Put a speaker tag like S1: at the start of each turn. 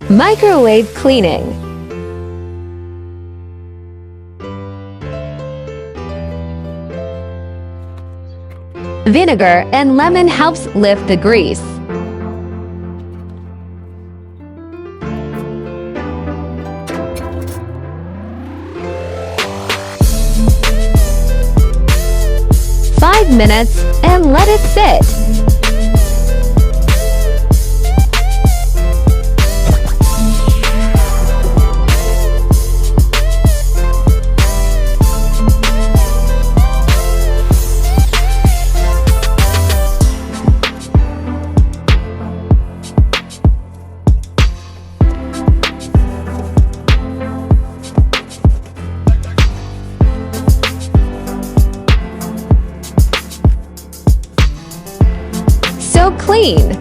S1: Microwave cleaning. Vinegar and lemon helps lift the grease. Five minutes and let it sit. So clean.